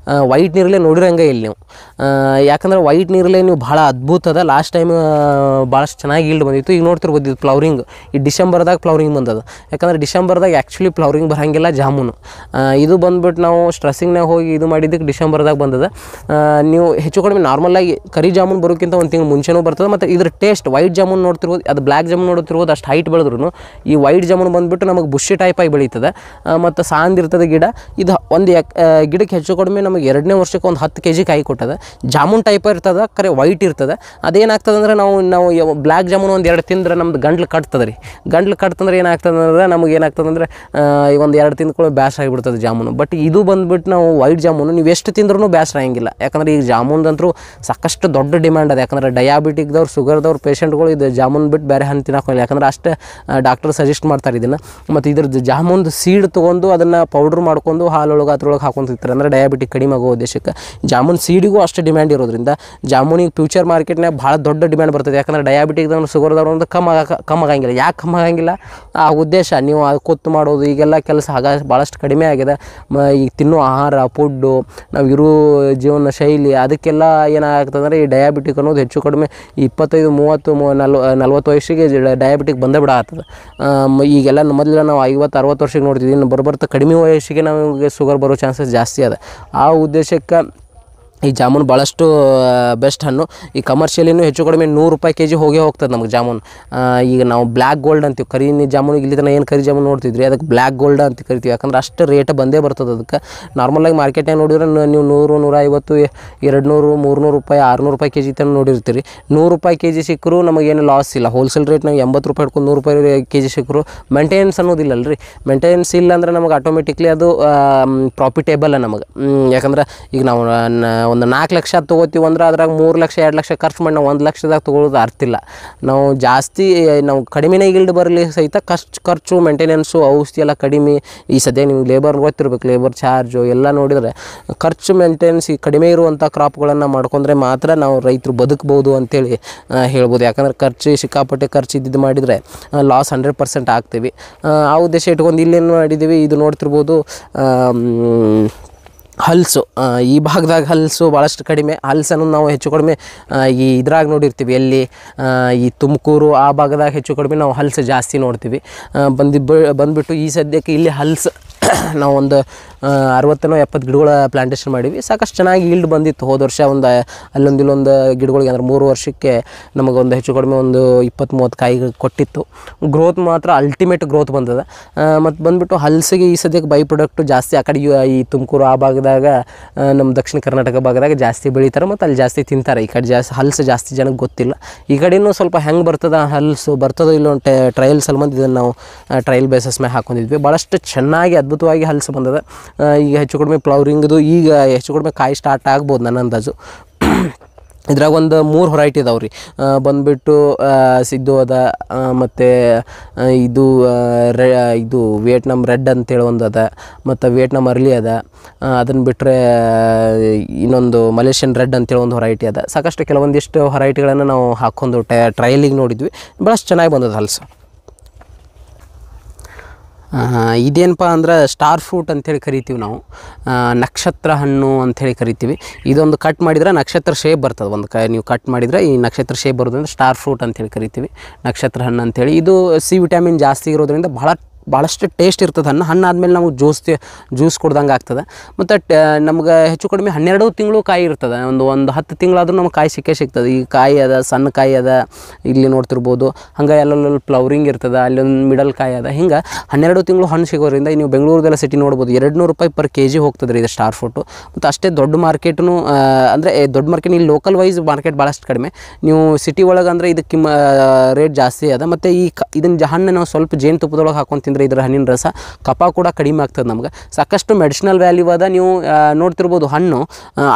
[SPEAKER 1] ವೈಟ್ ನೀರ್ಲೆ ನೋಡಿರಂಗೆ ಇಲ್ಲಿ ನೀವು. ಯಾಕಂದ್ರೆ ವೈಟ್ ನೀರ್ಲೆ ನೀವು ಭಾಳ ಅದ್ಭುತ ಅದ. ಲಾಸ್ಟ್ ಟೈಮ್ ಭಾಳಷ್ಟು ಚೆನ್ನಾಗಿ ಈಲ್ಡ್ ಬಂದಿತ್ತು. ಈಗ ನೋಡ್ತಿರ್ಬೋದು ಇದು ಫ್ಲವರಿಂಗ್ ಈ ಡಿಸೆಂಬರ್ದಾಗ ಫ್ಲವರಿಂಗ್ ಬಂದದ. ಯಾಕಂದ್ರೆ ಡಿಸೆಂಬರ್ದಾಗ ಆ್ಯಕ್ಚುಲಿ ಫ್ಲವರಿಂಗ್ ಬರೋಂಗಿಲ್ಲ ಜಾಮೂನು. ಇದು ಬಂದುಬಿಟ್ಟು ನಾವು ಸ್ಟ್ರೆಸ್ಸಿಂಗ್ನಾಗ ಹೋಗಿ ಇದು ಮಾಡಿದ್ದಕ್ಕೆ ಡಿಸೆಂಬರ್ದಾಗ ಬಂದದ. ನೀವು ಹೆಚ್ಚು ಕಡಿಮೆ ನಾರ್ಮಲಾಗಿ ಕರಿ ಜಾಮೂನು ಬರೋಕ್ಕಿಂತ ಒಂದು ತಿಂಗಳು ಮುಂಚೆನೂ ಬರ್ತದೆ. ಮತ್ತು ಇದ್ರ ಟೇಸ್ಟ್ ವೈಟ್ ಜಾಮೂನು ನೋಡ್ತಿರ್ಬೋದು, ಅದು ಬ್ಲ್ಯಾಕ್ ಜಾಮೂನು ನೋಡ್ತಿರ್ಬೋದು. ಅಷ್ಟು ಹೈಟ್ ಬೆಳೆದ್ರು ಈ ವೈಟ್ ಜಾಮೂನು ಬಂದುಬಿಟ್ಟು ನಮಗೆ ಬುಷಿ ಟೈಪಾಗಿ ಬೆಳೀತದೆ ಮತ್ತು ಸಾಂದಿರ್ತದೆ ಗಿಡ. ಇದು ಒಂದು ಗಿಡಕ್ಕೆ ಹೆಚ್ಚು ಕಡಿಮೆ ನಮಗೆ 2ನೇ ವರ್ಷಕ್ಕೆ ಒಂದು 10 kg ಕಾಯಿ ಕೊಟ್ಟದ. ಜಾಮೂನ್ ಟೈಪ್ ಇರ್ತದೆ, ಕರೆ ವೈಟ್ ಇರ್ತದೆ. ಅದೇನಾಗ್ತದೆ ಅಂದರೆ ನಾವು ಬ್ಲ್ಯಾಕ್ ಜಾಮೂನು ಒಂದು 2 ತಿಂದ್ರೆ ನಮ್ದು ಗಂಟ್ಲು ಕಟ್ತದೆ ರೀ. ಗಂಟ್ಲು ಕಟ್ತಂದ್ರೆ ಏನಾಗ್ತದೆ ಅಂದ್ರೆ ನಮಗೆ ಏನಾಗ್ತದೆ ಅಂದರೆ ಒಂದು 2 ತಿಂದ್ಕೊಳ್ಳೋ ಬೇಸರ ಆಗಿಬಿಡ್ತದೆ ಜಾಮೂನು. ಬಟ್ ಇದು ಬಂದುಬಿಟ್ಟು ನಾವು ವೈಟ್ ಜಾಮೂನು ನೀವು ಎಷ್ಟು ತಿಂದ್ರೂ ಬೇಸರ ಆಗಂಗಿಲ್ಲ. ಯಾಕಂದರೆ ಈಗ ಜಾಮೂನ್ದಂತರೂ ಸಾಕಷ್ಟು ದೊಡ್ಡ ಡಿಮ್ಯಾಂಡ್ ಅದ. ಯಾಕಂದರೆ ಡಯಾಬಿಟಿಕ್ದವ್ರು ಶುಗರ್ದವ್ರು ಪೇಷಂಟ್ಗಳು ಇದು ಜಾಮೂನು ಬಿಟ್ಟು ಬೇರೆ ಹಣ್ಣು ತಿನ್ನೋಕ್ಕಿಲ್ಲ. ಯಾಕಂದ್ರೆ ಅಷ್ಟೇ ಡಾಕ್ಟರ್ ಸಜೆಸ್ಟ್ ಮಾಡ್ತಾರೆ ಇದನ್ನು. ಮತ್ತು ಇದ್ರದ್ದು ಜಾಮೂನ್ದು ಸೀಡ್ ತೊಗೊಂಡು ಅದನ್ನು ಪೌಡ್ರ್ ಮಾಡ್ಕೊಂಡು ಹಾಲೊಳಗೆ ಅದ್ರೊಳಗೆ ಹಾಕೊಂತಿರ್ತಾರೆ. ಅಂದರೆ ಡಯಾಬಿಟಿಕ್ ಕಡಿಮೆ ಆಗೋ ಉದ್ದೇಶಕ್ಕೆ. ಜಾಮೂನ್ ಸೀಡಿಗೂ ಅಷ್ಟು ಡಿಮ್ಯಾಂಡ್ ಇರೋದ್ರಿಂದ ಜಾಮೂನಿಗೆ ಫ್ಯೂಚರ್ ಮಾರ್ಕೆಟ್ನಾಗ ಭಾಳ ದೊಡ್ಡ ಡಿಮ್ಯಾಂಡ್ ಬರ್ತದೆ. ಯಾಕಂದರೆ ಡಯಾಬಿಟಿಕ್ದವ್ರು ಶುಗರ್ದವ್ರು ಒಂದು ಕಮ್ಮಿ ಆಗಂಗಿಲ್ಲ. ಯಾಕೆ ಕಮ್ಮಿ ಆಗಂಗಿಲ್ಲ? ಆ ಉದ್ದೇಶ ನೀವು ಅದು ಕೊತ್ತು ಮಾಡೋದು ಈಗೆಲ್ಲ ಕೆಲಸ ಭಾಳಷ್ಟು ಕಡಿಮೆ ಆಗಿದೆ. ಈಗ ತಿನ್ನೋ ಆಹಾರ ಫುಡ್ಡು ನಾವು ಇರೋ ಜೀವನ ಶೈಲಿ ಅದಕ್ಕೆಲ್ಲ ಏನಾಗ್ತದಂದರೆ ಈ ಡಯಾಬಿಟಿಕ್ ಅನ್ನೋದು ಹೆಚ್ಚು ಕಡಿಮೆ 25, 30, 40 ವಯಸ್ಸಿಗೆ ಡಯಾಬಿಟಿಕ್ ಬಂದೇ ಬಿಡಾಗ್ತದೆ. ಈಗೆಲ್ಲ ಮೊದಲೆಲ್ಲ ನಾವು 50, 60 ವರ್ಷಕ್ಕೆ ನೋಡ್ತಿದ್ವಿ. ಇನ್ನು ಬರ್ತಾ ಕಡಿಮೆ ವಯಸ್ಸಿಗೆ ನಮಗೆ ಶುಗರ್ ಬರೋ ಚಾನ್ಸಸ್ ಜಾಸ್ತಿ ಅದ. ಆ ಉದ್ದೇಶಕ್ಕೆ ಈ ಜಾಮೂನು ಭಾಳಷ್ಟು ಬೆಸ್ಟ್ ಹಣ್ಣು. ಈ ಕಮರ್ಷಿಯಲಿನೂ ಹೆಚ್ಚು ಕಡಿಮೆ 100 ರೂಪಾಯಿ kg ಹೋಗ್ತದೆ ನಮಗೆ ಜಾಮೂನು. ಈಗ ನಾವು ಬ್ಲ್ಯಾಕ್ ಗೋಲ್ಡ್ ಅಂತೀವಿ. ಕರಿ ಜಾಮೂನಿಗೆ ಇಲ್ಲಿ ತನಕ ಏನು ಕರಿ ಜಾಮೂನು ನೋಡ್ತಿದ್ರಿ ಅದಕ್ಕೆ ಬ್ಲ್ಯಾಕ್ ಗೋಲ್ಡ್ ಅಂತ ಕರಿತೀವಿ. ಯಾಕಂದ್ರೆ ಅಷ್ಟು ರೇಟ್ ಬಂದೇ ಬರ್ತದೆ ಅದಕ್ಕೆ. ನಾರ್ಮಲಾಗಿ ಮಾರ್ಕೆಟ್ನಾಗ ನೋಡಿದ್ರೆ ನೀವು 100, 150, 200, 300 ರೂಪಾಯಿ, 600 ರೂಪಾಯಿ kg ತನಕ ನೋಡಿರ್ತೀರಿ. 100 ರೂಪಾಯಿ kg ಸಿಕ್ಕರೂ ನಮಗೇನು ಲಾಸ್ ಇಲ್ಲ. ಹೋಲ್ಸೇಲ್ ರೇಟ್ನಾಗ 80 ರೂಪಾಯಿ ಹಿಡ್ಕೊಂಡು 100 ರೂಪಾಯಿ kg ಸಿಕ್ಕರು ಮೇಂಟೆನೆನ್ಸ್ ಅನ್ನೋದಿಲ್ಲ ರೀ. ಮೇಂಟೆನೆನ್ಸ್ ಇಲ್ಲ ಅಂದ್ರೆ ನಮಗೆ ಆಟೋಮೆಟಿಕ್ಲಿ ಅದು ಪ್ರಾಫಿಟೇಬಲ್ ನಮಗೆ. ಯಾಕಂದ್ರೆ ಈಗ ನಾವು ಒಂದು 4 ಲಕ್ಷ ತೊಗೋತೀವಿ ಅಂದ್ರೆ ಅದ್ರಾಗ 3 ಲಕ್ಷ 2 ಲಕ್ಷ ಖರ್ಚು ಮಾಡಿ ನಾವು 1 ಲಕ್ಷದಾಗ ತೊಗೊಳ್ಳೋದು ಅರ್ತಿಲ್ಲ. ನಾವು ಜಾಸ್ತಿ ನಾವು ಕಡಿಮೆನೇ ಈಲ್ಡ್ ಬರಲಿ ಸಹಿತ ಖರ್ಚು ಮೇಂಟೆನೆನ್ಸು ಔಷಧಿ ಎಲ್ಲ ಕಡಿಮೆ. ಈ ಸದ್ಯ ನಿಮ್ಗೆ ಲೇಬರ್ ಗೊತ್ತಿರ್ಬೇಕು, ಲೇಬರ್ ಚಾರ್ಜು ಎಲ್ಲ ನೋಡಿದರೆ ಖರ್ಚು ಮೇಂಟೆನೆನ್ಸ್ ಈ ಕಡಿಮೆ ಇರುವಂಥ ಕ್ರಾಪ್ಗಳನ್ನು ಮಾಡ್ಕೊಂಡ್ರೆ ಮಾತ್ರ ನಾವು ರೈತರು ಬದುಕ್ಬೋದು ಅಂತೇಳಿ ಹೇಳ್ಬೋದು. ಯಾಕಂದ್ರೆ ಸಿಕ್ಕಾಪಟ್ಟೆ ಖರ್ಚು ಇದ್ದಿದ್ದು ಮಾಡಿದರೆ ಲಾಸ್ 100% ಆಗ್ತೀವಿ. ಆ ಉದ್ದೇಶ ಇಟ್ಕೊಂಡು ಇಲ್ಲೇನು ಮಾಡಿದ್ದೀವಿ ಇದು ನೋಡ್ತಿರ್ಬೋದು. ಹಲ್ಸು ಈ ಭಾಗದಾಗ ಹಲ್ಸು ಭಾಳಷ್ಟು ಕಡಿಮೆ. ಹಲ್ಸನ್ನು ನಾವು ಹೆಚ್ಚು ಕಡಿಮೆ ಈ ಇದ್ರಾಗ ನೋಡಿರ್ತೀವಿ ಎಲ್ಲಿ ಈ ತುಮಕೂರು ಆ ಭಾಗದಾಗ ಹೆಚ್ಚು ಕಡಿಮೆ ನಾವು ಹಲ್ಸು ಜಾಸ್ತಿ ನೋಡ್ತೀವಿ. ಬಂದುಬಿಟ್ಟು ಈ ಸದ್ಯಕ್ಕೆ ಇಲ್ಲಿ ಹಲ್ಸು ನಾವು ಒಂದು 60-70 ಗಿಡಗಳ ಪ್ಲಾಂಟೇಷನ್ ಮಾಡೀವಿ. ಸಾಕಷ್ಟು ಚೆನ್ನಾಗಿ ಈಲ್ಡ್ ಬಂದಿತ್ತು ಹೋದ ವರ್ಷ. ಅಲ್ಲೊಂದು ಗಿಡಗಳಿಗೆ ಅಂದ್ರೆ 3 ವರ್ಷಕ್ಕೆ ನಮಗೊಂದು ಹೆಚ್ಚು ಕಡಿಮೆ ಒಂದು 20-30 ಕಾಯಿ ಕೊಟ್ಟಿತ್ತು. ಗ್ರೋತ್ ಮಾತ್ರ ಅಲ್ಟಿಮೇಟ್ ಗ್ರೋತ್ ಬಂದದ. ಮತ್ತು ಬಂದುಬಿಟ್ಟು ಹಲ್ಸಿಗೆ ಈ ಸದ್ಯಕ್ಕೆ ಬೈ ಪ್ರಾಡಕ್ಟು ಜಾಸ್ತಿ ಆ ಕಡೆ ಈ ತುಮಕೂರು ಆ ಭಾಗದಾಗ ನಮ್ಮ ದಕ್ಷಿಣ ಕರ್ನಾಟಕ ಭಾಗದಾಗ ಜಾಸ್ತಿ ಬೆಳೀತಾರೆ ಮತ್ತು ಅಲ್ಲಿ ಜಾಸ್ತಿ ತಿಂತಾರೆ. ಈ ಕಡೆ ಜಾಸ್ತಿ ಹಲ್ಸು ಜಾಸ್ತಿ ಜನಕ್ಕೆ ಗೊತ್ತಿಲ್ಲ. ಈ ಕಡೆಯೂ ಸ್ವಲ್ಪ ಹೆಂಗೆ ಬರ್ತದ ಹಲ್ಸು ಬರ್ತದೋ ಇಲ್ಲೋ ಟ್ರಯಲ್ ಸಲ್ಬಂದು ಇದನ್ನು ನಾವು ಟ್ರಯಲ್ ಬೇಸಸ್ ಮೇಲೆ ಹಾಕೊಂಡಿದ್ವಿ. ಭಾಳಷ್ಟು ಚೆನ್ನಾಗಿ ಅದ್ಭುತವಾಗಿ ಹಲ್ಸು ಬಂದದ. ಈಗ ಹೆಚ್ಚು ಕಡಿಮೆ ಫ್ಲವರಿಂಗ್ದು ಈಗ ಹೆಚ್ಚು ಕಡಿಮೆ ಕಾಯಿ ಸ್ಟಾರ್ಟ್ ಆಗ್ಬೋದು ನನ್ನ ಅಂದಾಜು. ಇದ್ರಾಗ ಒಂದು 3 ವೆರೈಟಿ ಇದಾವೆ ರೀ. ಬಂದುಬಿಟ್ಟು ಸಿದ್ದು ಅದ, ಮತ್ತು ಇದು ವಿಯೆಟ್ನಾಮ್ ರೆಡ್ ಅಂತೇಳಿ ಒಂದು ಅದ, ಮತ್ತು ವಿಯೆಟ್ನಾಮ್ ಅರ್ಲಿ ಅದ. ಅದನ್ನು ಬಿಟ್ಟರೆ ಇನ್ನೊಂದು ಮಲೇಷಿಯನ್ ರೆಡ್ ಅಂತೇಳಿ ಒಂದು ವೆರೈಟಿ ಅದ. ಸಾಕಷ್ಟು ಕೆಲವೊಂದಿಷ್ಟು ವೆರೈಟಿಗಳನ್ನು ನಾವು ಹಾಕ್ಕೊಂಡು ಟ್ರಯಲಿಗೆ ನೋಡಿದ್ವಿ. ಭಾಳಷ್ಟು ಚೆನ್ನಾಗಿ ಬಂದದ ಹಲ್ಸು. ಇದೇನಪ್ಪ ಅಂದ್ರೆ ಸ್ಟಾರ್ ಫ್ರೂಟ್ ಅಂಥೇಳಿ ಕರಿತೀವಿ ನಾವು. ನಕ್ಷತ್ರ ಹಣ್ಣು ಅಂಥೇಳಿ ಕರಿತೀವಿ. ಇದೊಂದು ಕಟ್ ಮಾಡಿದರೆ ನಕ್ಷತ್ರ ಶೇಪ್ ಬರ್ತದೆ. ನೀವು ಕಟ್ ಮಾಡಿದರೆ ಈ ನಕ್ಷತ್ರ ಶೇಪ್ ಬರೋದ್ರಿಂದ ಸ್ಟಾರ್ ಫ್ರೂಟ್ ಅಂಥೇಳಿ ಕರಿತೀವಿ, ನಕ್ಷತ್ರ ಹಣ್ಣು ಅಂಥೇಳಿ. ಇದು ಸಿ ವಿಟಮಿನ್ ಜಾಸ್ತಿ ಇರೋದ್ರಿಂದ ಭಾಳಷ್ಟು ಟೇಸ್ಟ್ ಇರ್ತದೆ. ಹಣ್ಣು ಆದಮೇಲೆ ನಮಗೆ ಜ್ಯೂಸ್ ಕೊಡ್ದಂಗೆ ಆಗ್ತದೆ. ಮತ್ತು ನಮ್ಗೆ ಹೆಚ್ಚು ಕಡಿಮೆ 12 ತಿಂಗಳು ಕಾಯಿ ಇರ್ತದೆ. ಒಂದು 10 ತಿಂಗಳಾದ್ರೂ ನಮ್ಗೆ ಕಾಯಿ ಸಿಗ್ತದೆ. ಈ ಕಾಯಿ ಅದ, ಸಣ್ಣ ಕಾಯಿ ಅದ, ಇಲ್ಲಿ ನೋಡ್ತಿರ್ಬೋದು. ಹಂಗೆ ಎಲ್ಲೆಲ್ಲ ಫ್ಲವರಿಂಗ್ ಇರ್ತದೆ, ಅಲ್ಲೊಂದು ಮಿಡಲ್ ಕಾಯಿ ಅದ. ಹಿಂಗೆ 12 ತಿಂಗಳು ಹಣ್ಣು ಸಿಗೋದ್ರಿಂದ ನೀವು ಬೆಂಗಳೂರದೆಲ್ಲ ಸಿಟಿ ನೋಡ್ಬೋದು 200 ರೂಪಾಯಿ per kg ಹೋಗ್ತದೆ ರೀ ಇದು ಸ್ಟಾರ್ ಫ್ರೂಟು. ಮತ್ತು ಅಷ್ಟೇ ದೊಡ್ಡ ಮಾರ್ಕೆಟ್ನು ಅಂದರೆ ದೊಡ್ಡ ಮಾರ್ಕೆಟ್ ಇಲ್ಲಿ ಲೋಕಲ್ ವೈಸ್ ಮಾರ್ಕೆಟ್ ಭಾಳಷ್ಟು ಕಡಿಮೆ. ನೀವು ಸಿಟಿ ಒಳಗೆ ಅಂದರೆ ಇದಕ್ಕೆ ರೇಟ್ ಜಾಸ್ತಿ ಅದ. ಮತ್ತು ಇದನ್ನು ಹಣ್ಣು ನಾವು ಸ್ವಲ್ಪ ಜೇನುತುಪ್ಪದೊಳಗೆ ಹಾಕೊಂಡು ತಿಂದರೆ ಇದರ ಹಣ್ಣಿನ ರಸ ಕಫ ಕೂಡ ಕಡಿಮೆ ಆಗ್ತದೆ ನಮ್ಗೆ. ಸಾಕಷ್ಟು ಮೆಡಿಸಿನಲ್ ವ್ಯಾಲ್ಯೂ ಅದ. ನೀವು ನೋಡ್ತಿರ್ಬೋದು ಹಣ್ಣು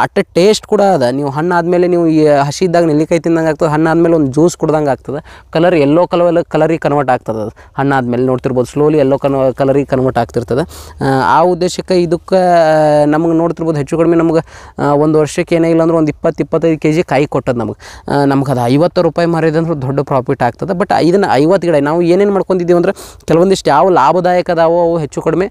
[SPEAKER 1] ಅಟ್ಟ ಟೇಸ್ಟ್ ಕೂಡ ಅದ. ನೀವು ಹಣ್ಣು ಆದಮೇಲೆ ನೀವು ಈ ಹಸಿ ಇದ್ದಾಗ ನೆಲ್ಲಿಕಾಯಿ ತಿಂದಂಗೆ ಆಗ್ತದೆ, ಹಣ್ಣು ಆದಮೇಲೆ ಒಂದು ಜ್ಯೂಸ್ ಕುಡ್ದಂಗೆ ಆಗ್ತದೆ. ಕಲರ್ ಯೆಲ್ಲೋ ಕಲರಿಗೆ ಕನ್ವರ್ಟ್ ಆಗ್ತದೆ. ಅದು ಹಣ್ಣು ಆದಮೇಲೆ ನೋಡ್ತಿರ್ಬೋದು ಸ್ಲೋಲಿ ಯೆಲ್ಲೋ ಕಲರಿಗೆ ಕನ್ವರ್ಟ್ ಆಗ್ತಿರ್ತದೆ. ಆ ಉದ್ದೇಶಕ್ಕೆ ಇದಕ್ಕೆ ನಮಗೆ ನೋಡ್ತಿರ್ಬೋದು ಹೆಚ್ಚು ಕಡಿಮೆ ನಮ್ಗೆ ಒಂದು ವರ್ಷಕ್ಕೆ ಏನೇ ಇಲ್ಲ ಅಂದ್ರೆ ಒಂದು 20-25 kg ಕಾಯಿ ಕೊಟ್ಟದ್ದು ನಮ್ಗೆ ಅದು 50 ರೂಪಾಯಿ ಮಾರಿದೆ ಅಂದ್ರೆ ದೊಡ್ಡ ಪ್ರಾಫಿಟ್ ಆಗ್ತದೆ. ಬಟ್ ಇದನ್ನು 50 ಗಿಡ ನಾವು ಏನೇನು ಮಾಡ್ಕೊಂಡಿದ್ದೀವಿ ಅಂದರೆ ಕೆಲವೊಂದಿಷ್ಟು ಯಾವ ಲಾಭದಾಯಕ ಅದಾವೋ ಅವು ಹೆಚ್ಚು ಕಡಿಮೆ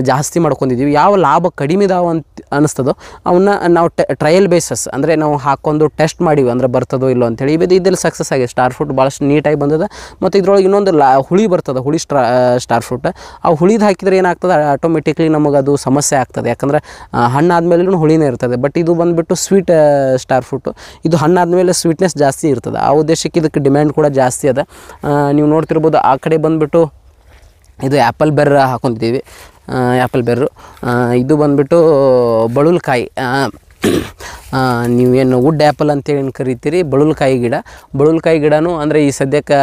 [SPEAKER 1] ಜಾಸ್ತಿ ಮಾಡ್ಕೊಂಡಿದ್ದೀವಿ. ಯಾವ ಲಾಭ ಕಡಿಮೆ ಇದಾವೆ ಅಂತ ಅನಿಸ್ತದೋ ಅವನ್ನ ನಾವು ಟ್ರಯಲ್ ಬೇಸಸ್ ಅಂದರೆ ನಾವು ಹಾಕೊಂಡು ಟೆಸ್ಟ್ ಮಾಡೀವಿ ಅಂದರೆ ಬರ್ತದೋ ಇಲ್ಲೋ ಅಂತೇಳಿ. ಇದೆಲ್ಲ ಸಕ್ಸಸ್ ಆಗಿದೆ. ಸ್ಟಾರ್ ಫ್ರೂಟ್ ಭಾಳಷ್ಟು ನೀಟಾಗಿ ಬಂದದ. ಮತ್ತು ಇದ್ರೊಳಗೆ ಇನ್ನೊಂದು ಹುಳಿ ಬರ್ತದೆ, ಹುಳಿ ಸ್ಟಾರ್ ಫ್ರೂಟ್. ಆ ಹುಳಿದು ಹಾಕಿದರೆ ಏನಾಗ್ತದೆ ಆಟೋಮೆಟಿಕ್ಲಿ ನಮಗೆ ಅದು ಸಮಸ್ಯೆ ಆಗ್ತದೆ. ಯಾಕಂದರೆ ಹಣ್ಣಾದ್ಮೇಲೂ ಹುಳಿನೇ ಇರ್ತದೆ. ಬಟ್ ಇದು ಬಂದುಬಿಟ್ಟು ಸ್ವೀಟ್ ಸ್ಟಾರ್ ಫ್ರೂಟು. ಇದು ಹಣ್ಣಾದ್ಮೇಲೆ ಸ್ವೀಟ್ನೆಸ್ ಜಾಸ್ತಿ ಇರ್ತದೆ. ಆ ಉದ್ದೇಶಕ್ಕೆ ಇದಕ್ಕೆ ಡಿಮ್ಯಾಂಡ್ ಕೂಡ ಜಾಸ್ತಿ ಅದ. ನೀವು ನೋಡ್ತಿರ್ಬೋದು ಆ ಕಡೆ ಬಂದುಬಿಟ್ಟು ಇದು ಆ್ಯಪಲ್ ಬೆರ್ ಹಾಕೊತಿದ್ದೀವಿ. ಆ್ಯಪಲ್ ಬೆರ್ರು ಇದು ಬಂದುಬಿಟ್ಟು ಬಳುಲ್ಕಾಯಿ, ನೀವೇನು ವುಡ್ ಆ್ಯಪಲ್ ಅಂತೇಳಿ ಏನು ಕರಿತೀರಿ, ಬಳುಲ್ಕಾಯಿ ಗಿಡನೂ ಅಂದರೆ ಈ ಸದ್ಯಕ್ಕೆ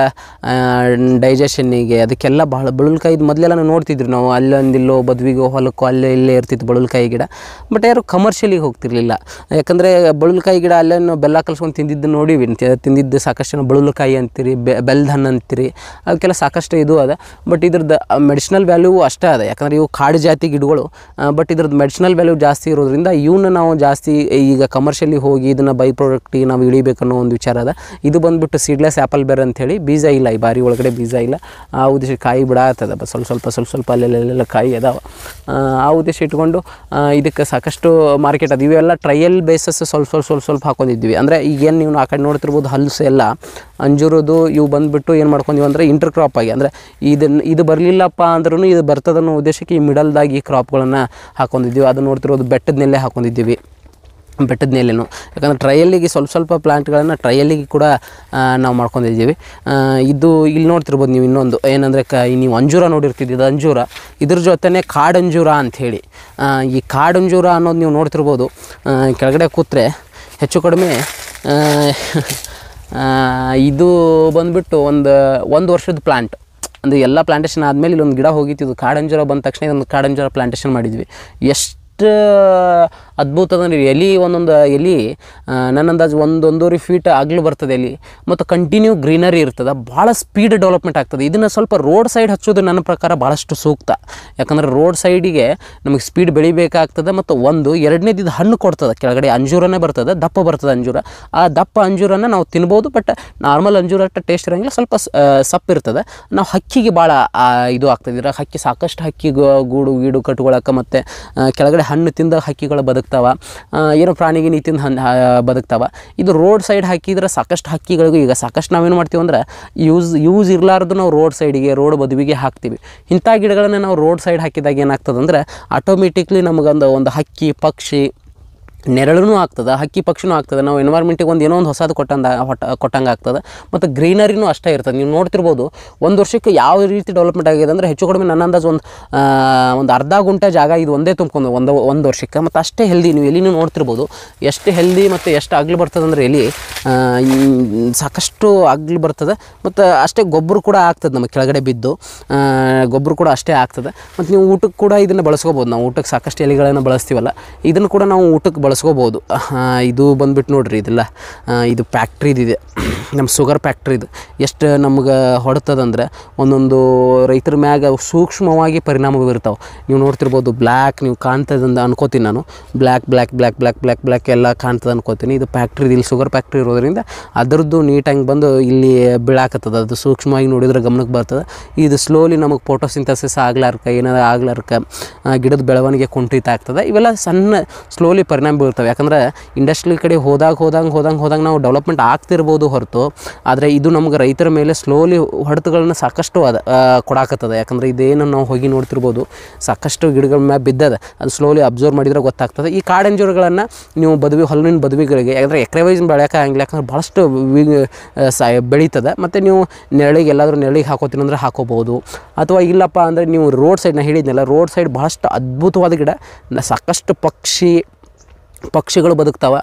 [SPEAKER 1] ಡೈಜೆಷನ್ನಿಗೆ ಅದಕ್ಕೆಲ್ಲ ಭಾಳ ಬಳುಲ್ಕಾಯಿದು ಮೊದಲೆಲ್ಲ ನೋಡ್ತಿದ್ವಿ ನಾವು ಅಲ್ಲೊಂದಿಲ್ಲೋ ಬದ್ವಿಗೋ ಹೊಲಕ್ಕೋ ಅಲ್ಲೇ ಇಲ್ಲೇ ಇರ್ತಿತ್ತು ಬಳುಲ್ಕಾಯಿ ಗಿಡ. ಬಟ್ ಯಾರು ಕಮರ್ಷಿಯಲಿಗೆ ಹೋಗ್ತಿರ್ಲಿಲ್ಲ. ಯಾಕಂದರೆ ಬಳುಲ್ಕಾಯಿ ಗಿಡ ಅಲ್ಲೇ ಬೆಲ್ಲ ಕಲ್ಸ್ಕೊಂಡು ತಿಂದಿದ್ದು ನೋಡಿವಿ. ತಿಂದಿದ್ದು ಸಾಕಷ್ಟು ಜನ ಬಳುಲ್ಕಾಯಿ ಅಂತೀರಿ, ಬೆಲ್ಲದ ಹಣ್ಣು ಅಂತೀರಿ, ಅದಕ್ಕೆಲ್ಲ ಸಾಕಷ್ಟು ಇದು ಅದ. ಬಟ್ ಇದ್ರದ್ದು ಮೆಡಿಸಿನಲ್ ವ್ಯಾಲ್ಯೂ ಅಷ್ಟೇ ಅದ. ಯಾಕಂದರೆ ಇವು ಕಾಡು ಜಾತಿ ಗಿಡಗಳು. ಬಟ್ ಇದ್ರದ್ದು ಮೆಡಿಸಿನಲ್ ವ್ಯಾಲ್ಯೂ ಜಾಸ್ತಿ ಇರೋದ್ರಿಂದ ಇವನ್ನ ನಾವು ಜಾಸ್ತಿ ಈಗ ಕಮರ್ಷಿಯಲಿ ಹೋಗಿ ಇದನ್ನು ಬೈ ಪ್ರಾಡಕ್ಟಿಗೆ ನಾವು ಇಳಿಬೇಕನ್ನೋ ಒಂದು ವಿಚಾರ ಅದ. ಇದು ಬಂದುಬಿಟ್ಟು ಸೀಡ್ಲೆಸ್ ಆ್ಯಪಲ್ ಬೆರ್ ಅಂಥೇಳಿ, ಬೀಜ ಇಲ್ಲ, ಈ ಬಾರಿ ಒಳಗಡೆ ಬೀಜ ಇಲ್ಲ. ಆ ಉದ್ದೇಶ ಕಾಯಿ ಬಿಡಾತದ, ಸ್ವಲ್ಪ ಅಲ್ಲೆಲ್ಲ ಕಾಯಿ ಅದಾವೆ. ಆ ಉದ್ದೇಶ ಇಟ್ಕೊಂಡು ಇದಕ್ಕೆ ಸಾಕಷ್ಟು ಮಾರ್ಕೆಟ್ ಅದು. ಇವೆಲ್ಲ ಟ್ರಯಲ್ ಬೇಸಸ್ ಸ್ವಲ್ಪ ಹಾಕೊಂಡಿದ್ವಿ. ಅಂದರೆ ಈಗೇನು ನೀವು ಆ ಕಡೆ ನೋಡ್ತಿರ್ಬೋದು ಹಲ್ಸು ಎಲ್ಲ ಅಂಜೂರದು ಇವು ಬಂದುಬಿಟ್ಟು ಏನು ಮಾಡ್ಕೊಂಡಿವಿ ಅಂದರೆ ಇಂಟರ್ ಕ್ರಾಪ್ ಆಗಿ, ಅಂದರೆ ಇದು ಬರಲಿಲ್ಲಪ್ಪ ಅಂದ್ರೂ ಇದು ಬರ್ತದನ್ನೋ ಉದ್ದೇಶಕ್ಕೆ ಈ ಮಿಡಲ್ದಾಗಿ ಈ ಕ್ರಾಪ್ಗಳನ್ನು ಹಾಕೊಂಡಿದ್ದೀವಿ. ಅದು ನೋಡ್ತಿರೋದು ಬೆಟ್ಟದ ನೆಲೆ ಹಾಕೊಂಡಿದ್ದೀವಿ, ಬೆಟ್ಟದ ನೆಲೆನೂ. ಯಾಕಂದರೆ ಟ್ರಯಲ್ಲಿಗೆ ಸ್ವಲ್ಪ ಪ್ಲಾಂಟ್ಗಳನ್ನು ಟ್ರಯಲ್ಲಿಗೆ ಕೂಡ ನಾವು ಮಾಡ್ಕೊಂಡಿದ್ದೀವಿ. ಇದು ಇಲ್ಲಿ ನೋಡ್ತಿರ್ಬೋದು ನೀವು ಇನ್ನೊಂದು ಏನಂದರೆ ನೀವು ಅಂಜೂರ ನೋಡಿರ್ತಿದ್ದು, ಇದು ಅಂಜೂರ. ಇದ್ರ ಜೊತೆನೇ ಕಾಡಂಜೂರ ಅಂಥೇಳಿ. ಈ ಕಾಡಂಜೂರ ಅನ್ನೋದು ನೀವು ನೋಡ್ತಿರ್ಬೋದು ಕೆಳಗಡೆ ಕೂತ್ರೆ ಹೆಚ್ಚು ಕಡಿಮೆ ಇದು ಬಂದುಬಿಟ್ಟು ಒಂದು ವರ್ಷದ ಪ್ಲಾಂಟ್. ಅಂದರೆ ಎಲ್ಲ ಪ್ಲಾಂಟೇಷನ್ ಆದಮೇಲೆ ಇಲ್ಲೊಂದು ಗಿಡ ಹೋಗಿತ್ತು. ಕಾಡಂಜೂರ ಬಂದ ತಕ್ಷಣ ಇದೊಂದು ಕಾಡಂಜೂರ ಪ್ಲಾಂಟೇಷನ್ ಮಾಡಿದ್ವಿ. ಎಷ್ಟು ಅದ್ಭುತ ಅಂದರೆ ಎಲೆ, ಒಂದೊಂದು ಎಲೆ ನನ್ನ ಅಂದಾಜು 1-1.5 ಫೀಟ್ ಆಗಲು ಬರ್ತದೆ ಎಲೆ. ಮತ್ತು ಕಂಟಿನ್ಯೂ ಗ್ರೀನರಿ ಇರ್ತದೆ, ಭಾಳ ಸ್ಪೀಡ್ ಡೆವಲಪ್ಮೆಂಟ್ ಆಗ್ತದೆ. ಇದನ್ನು ಸ್ವಲ್ಪ ರೋಡ್ ಸೈಡ್ ಹಚ್ಚೋದು ನನ್ನ ಪ್ರಕಾರ ಭಾಳಷ್ಟು ಸೂಕ್ತ. ಯಾಕಂದರೆ ರೋಡ್ ಸೈಡಿಗೆ ನಮಗೆ ಸ್ಪೀಡ್ ಬೆಳಿಬೇಕಾಗ್ತದೆ. ಮತ್ತು ಎರಡನೇದು ಇದು ಹಣ್ಣು ಕೊಡ್ತದೆ, ಕೆಳಗಡೆ ಅಂಜೂರನೇ ಬರ್ತದೆ, ದಪ್ಪ ಬರ್ತದೆ ಅಂಜೂರ. ಆ ದಪ್ಪ ಅಂಜೂರನ್ನು ನಾವು ತಿನ್ಬೋದು. ಬಟ್ ನಾರ್ಮಲ್ ಅಂಜೂರ ಟೇಸ್ಟ್ ಇರೋಂಗಿಲ್ಲ, ಸ್ವಲ್ಪ ಸಪ್ಪಿರ್ತದೆ. ನಾವು ಹಕ್ಕಿಗೆ ಭಾಳ ಇದು ಆಗ್ತದೆ. ಇದ್ರಾಗ ಸಾಕಷ್ಟು ಹಕ್ಕಿ ಗೂಡು ಕಟ್ಕೊಳಕ್ಕೆ ಮತ್ತು ಕೆಳಗಡೆ ಹಣ್ಣು ತಿಂದ ಹಕ್ಕಿಗಳು ಬದುಕ್ತಾವ, ಏನೋ ಪ್ರಾಣಿಗೆ ನೀ ತಿಂದು ಬದುಕ್ತಾವ. ಇದು ರೋಡ್ ಸೈಡ್ ಹಾಕಿದ್ರೆ ಸಾಕಷ್ಟು ಹಕ್ಕಿಗಳಿಗೂ ಈಗ ಸಾಕಷ್ಟು ನಾವೇನು ಮಾಡ್ತೀವಿ ಅಂದ್ರೆ ಯೂಸ್ ಇರಲಾರ್ದು ನಾವು ರೋಡ್ ಸೈಡಿಗೆ, ರೋಡ್ ಬದುವಿಗೆ ಹಾಕ್ತೀವಿ. ಇಂಥ ಗಿಡಗಳನ್ನು ನಾವು ರೋಡ್ ಸೈಡ್ ಹಾಕಿದಾಗ ಏನಾಗ್ತದೆ ಅಂದರೆ ಆಟೋಮೆಟಿಕ್ಲಿ ನಮಗೊಂದು ಹಕ್ಕಿ ಪಕ್ಷಿ ನೆರಳೂ ಆಗ್ತದೆ, ಹಕ್ಕಿ ಪಕ್ಷಿನೂ ಆಗ್ತದೆ. ನಾವು ಎನ್ವೈರ್ಮೆಂಟಿಗೆ ಏನೋ ಒಂದು ಹೊಸದು ಕೊಟ್ಟಂಗೆ ಆಗ್ತದೆ. ಮತ್ತು ಗ್ರೀನರಿನೂ ಅಷ್ಟೇ ಇರ್ತದೆ. ನೀವು ನೋಡ್ತಿರ್ಬೋದು ಒಂದು ವರ್ಷಕ್ಕೆ ಯಾವ ರೀತಿ ಡೆವಲಪ್ಮೆಂಟ್ ಆಗಿದೆ ಅಂದರೆ ಹೆಚ್ಚು ಕಡಿಮೆ ನನ್ನ ಅಂದಾಜು ಒಂದು ಅರ್ಧ ಗುಂಟೆ ಜಾಗ ಇದು ಒಂದೇ ತುಂಬ್ಕೊಂಡು ಒಂದು ವರ್ಷಕ್ಕೆ. ಮತ್ತು ಅಷ್ಟೇ ಹೆಲ್ದಿ. ನೀವು ಎಲಿನೂ ನೋಡ್ತಿರ್ಬೋದು ಎಷ್ಟು ಹೆಲ್ದಿ ಮತ್ತು ಎಷ್ಟು ಅಗ್ಲು ಬರ್ತದೆ ಅಂದರೆ ಎಲಿ ಸಾಕಷ್ಟು ಅಗ್ಲು ಬರ್ತದೆ. ಮತ್ತು ಅಷ್ಟೇ ಗೊಬ್ಬರ ಕೂಡ ಆಗ್ತದೆ ನಮಗೆ ಕೆಳಗಡೆ ಬಿದ್ದು, ಗೊಬ್ಬರ ಕೂಡ ಅಷ್ಟೇ ಆಗ್ತದೆ. ಮತ್ತು ನೀವು ಊಟಕ್ಕೆ ಕೂಡ ಇದನ್ನು ಬಳಸ್ಕೋಬೋದು. ನಾವು ಊಟಕ್ಕೆ ಸಾಕಷ್ಟು ಎಲೆಗಳನ್ನು ಬಳಸ್ತೀವಲ್ಲ, ಇದನ್ನು ಕೂಡ ನಾವು ಊಟಕ್ಕೆ ಬಳಸ್ಕೋಬೋದು. ಇದು ಬಂದುಬಿಟ್ಟು ನೋಡಿರಿ, ಇದೆಲ್ಲ ಇದು ಫ್ಯಾಕ್ಟ್ರಿದಿದೆ, ನಮ್ಮ ಶುಗರ್ ಫ್ಯಾಕ್ಟ್ರಿದು. ಎಷ್ಟು ನಮ್ಗೆ ಹೊಡ್ತದಂದ್ರೆ ಒಂದೊಂದು ರೈತರ ಮ್ಯಾಗ ಸೂಕ್ಷ್ಮವಾಗಿ ಪರಿಣಾಮ ಬೀರ್ತಾವೆ. ನೀವು ನೋಡ್ತಿರ್ಬೋದು ಬ್ಲ್ಯಾಕ್, ನೀವು ಕಾಣ್ತದಂದು ಅನ್ಕೋತೀನಿ ನಾನು, ಬ್ಲ್ಯಾಕ್ ಎಲ್ಲ ಕಾಣ್ತದೆ ಅನ್ಕೋತೀನಿ. ಇದು ಫ್ಯಾಕ್ಟ್ರಿದು, ಇಲ್ಲಿ ಶುಗರ್ ಫ್ಯಾಕ್ಟ್ರಿ ಇರೋದ್ರಿಂದ ಅದರದ್ದು ನೀಟಾಗಿ ಬಂದು ಇಲ್ಲಿ ಬೀಳಾಕತ್ತದ. ಅದು ಸೂಕ್ಷ್ಮವಾಗಿ ನೋಡಿದ್ರೆ ಗಮನಕ್ಕೆ ಬರ್ತದೆ. ಇದು ಸ್ಲೋಲಿ ನಮಗೆ ಫೋಟೋಸಿಂಥಸಿಸ್ ಏನಾದ್ರು ಆಗ್ಲಾರ್ಕ ಗಿಡದ ಬೆಳವಣಿಗೆ ಕುಂಠಿತ ಆಗ್ತದೆ. ಇವೆಲ್ಲ ಸಣ್ಣ ಸ್ಲೋಲಿ ಪರಿಣಾಮ ಬೀರ್ತವೆ. ಯಾಕಂದರೆ ಇಂಡಸ್ಟ್ರಿ ಕಡೆ ಹೋದಾಗ ನಾವು ಡೆವಲಪ್ಮೆಂಟ್ ಆಗ್ತಿರ್ಬೋದು ಹೊರತು, ಆದರೆ ಇದು ನಮ್ಗೆ ರೈತರ ಮೇಲೆ ಸ್ಲೋಲಿ ಹೊಡೆತಗಳನ್ನ ಸಾಕಷ್ಟು ಕೊಡಾಕತ್ತದ. ಯಾಕಂದರೆ ಇದೇನು ನಾವು ಹೋಗಿ ನೋಡ್ತಿರ್ಬೋದು ಸಾಕಷ್ಟು ಗಿಡಗಳ ಮ್ಯಾಗ ಬಿದ್ದದ. ಅದು ಸ್ಲೋಲಿ ಅಬ್ಸರ್ವ್ ಮಾಡಿದ್ರೆ ಗೊತ್ತಾಗ್ತದೆ. ಈ ಕಾಡಂಜೂರುಗಳನ್ನು ನೀವು ಹೊಲವಿನ ಬದುವಿಗಳಿಗೆ ಯಾಕಂದರೆ ಎಕರೆ ವೈಸ್ ಬೆಳೆಯೋಕೆ ಆಗಿಲ್ಲ, ಯಾಕಂದ್ರೆ ಭಾಳಷ್ಟು ಬೆಳೀತದೆ. ಮತ್ತು ನೀವು ಎಲ್ಲಾದರೂ ನೆರಳಿಗೆ ಹಾಕೋತೀನಿ ಅಂದರೆ ಹಾಕೋಬೋದು. ಅಥವಾ ಇಲ್ಲಪ್ಪ ಅಂದರೆ ನೀವು ರೋಡ್ ಸೈಡ್, ನಾನು ಹೇಳಿದ್ನಲ್ಲ ರೋಡ್ ಸೈಡ್ ಭಾಳಷ್ಟು ಅದ್ಭುತವಾದ ಗಿಡ, ಸಾಕಷ್ಟು ಪಕ್ಷಿ ಪಕ್ಷಿಗಳು ಬದುಕ್ತಾವೆ,